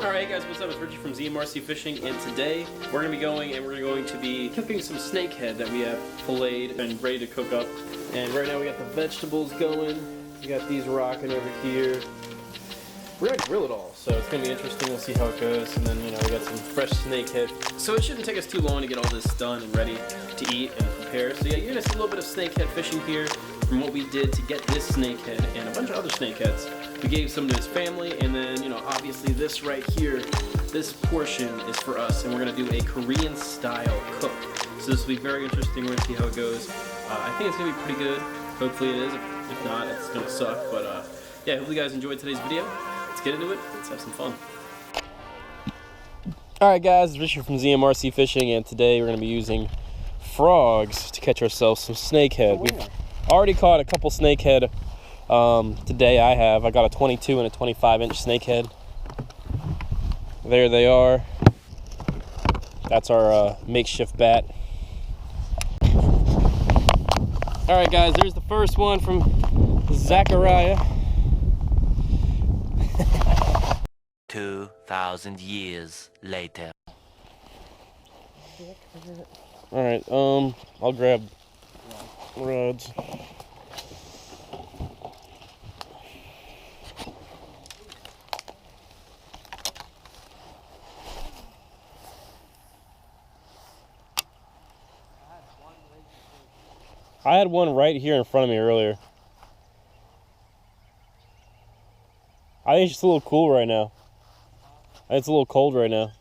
Alright guys, what's up? It's Richie from ZMRC Fishing, and today we're going to be cooking some snakehead that we have filleted and ready to cook up. And right now we got the vegetables going, we got these rocking over here. We're going to grill it all, so it's going to be interesting. We'll see how it goes, and then, you know, we got some fresh snakehead. So it shouldn't take us too long to get all this done and ready to eat and prepare. So yeah, you're going to see a little bit of snakehead fishing here from what we did to get this snakehead and a bunch of other snakeheads. We gave some to his family, and then, you know, obviously this right here, this portion is for us, and we're going to do a Korean style cook. So this will be very interesting. We're going to see how it goes. I think it's going to be pretty good. Hopefully it is. If not, it's going to suck. But yeah, hopefully you guys enjoyed today's video. Let's get into it. Let's have some fun. Alright guys, it's Richard from ZMRC Fishing, and today we're going to be using frogs to catch ourselves some snakehead. We've already caught a couple snakehead today. I got a 22 and a 25-inch snakehead. There they are. That's our makeshift bat. Alright guys, there's the first one from Zachariah. 2,000 years later. Alright, I'll grab rods. I had one right here in front of me earlier. I think it's just a little cool right now. It's a little cold right now.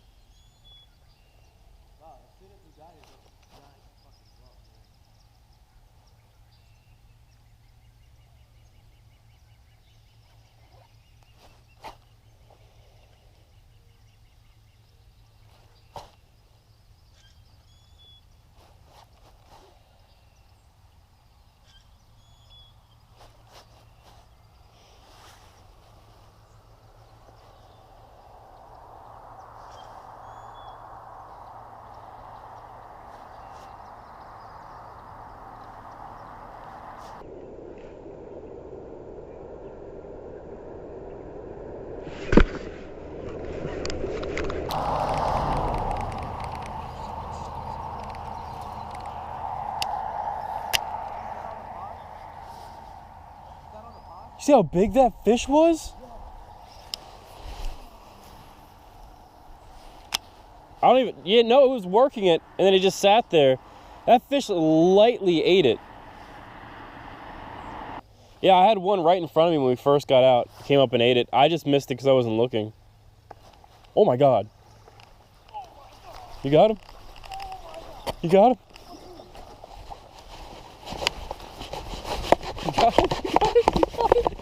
See how big that fish was? I don't even, yeah, no, it was working it, and then it just sat there. That fish lightly ate it. Yeah, I had one right in front of me when we first got out. Came up and ate it. I just missed it because I wasn't looking. Oh my God. You got him? You got him? You got him?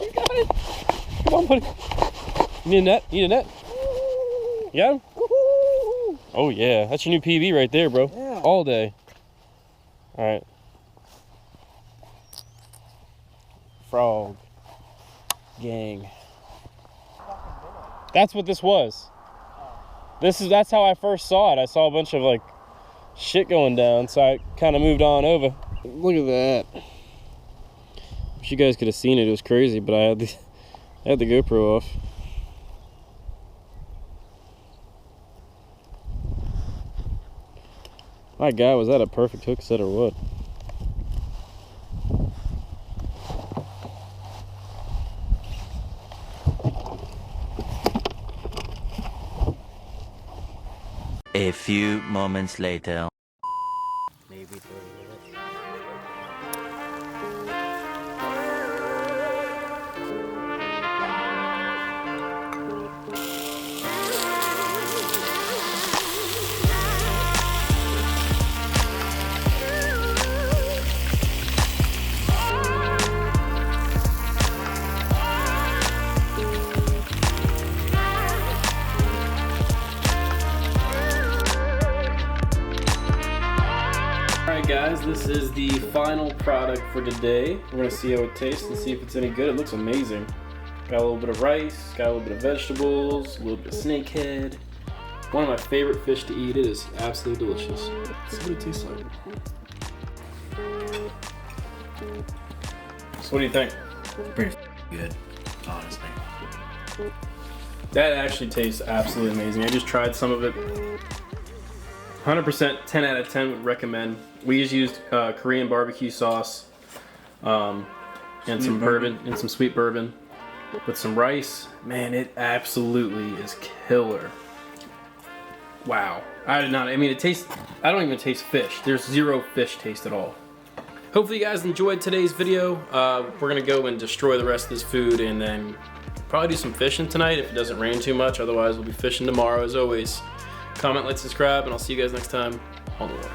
You got it. Come on, buddy. You need a net? You need a net? You got him? Oh, yeah. That's your new PB right there, bro. Yeah. All day. All right. Frog. Gang. That's what this was. That's how I first saw it. I saw a bunch of, like, shit going down, so I kind of moved on over. Look at that. Wish you guys could have seen it. It was crazy, but I had the GoPro off. My God, was that a perfect hook set or what? A few moments later. Maybe 30 minutes. Alright guys, this is the final product for today. We're going to see how it tastes and see if it's any good. It looks amazing. Got a little bit of rice, got a little bit of vegetables, a little bit of snakehead. One of my favorite fish to eat. It is absolutely delicious. Let's see what it tastes like. So what do you think? Pretty good, honestly. That actually tastes absolutely amazing. I just tried some of it. 100%, 10 out of 10 would recommend. We just used Korean barbecue sauce and some bourbon and some sweet bourbon with some rice. Man, it absolutely is killer. Wow. I mean, it tastes, I don't even taste fish. There's zero fish taste at all. Hopefully you guys enjoyed today's video. We're gonna go and destroy the rest of this food and then probably do some fishing tonight if it doesn't rain too much. Otherwise, we'll be fishing tomorrow as always. Comment, like, subscribe, and I'll see you guys next time on the water.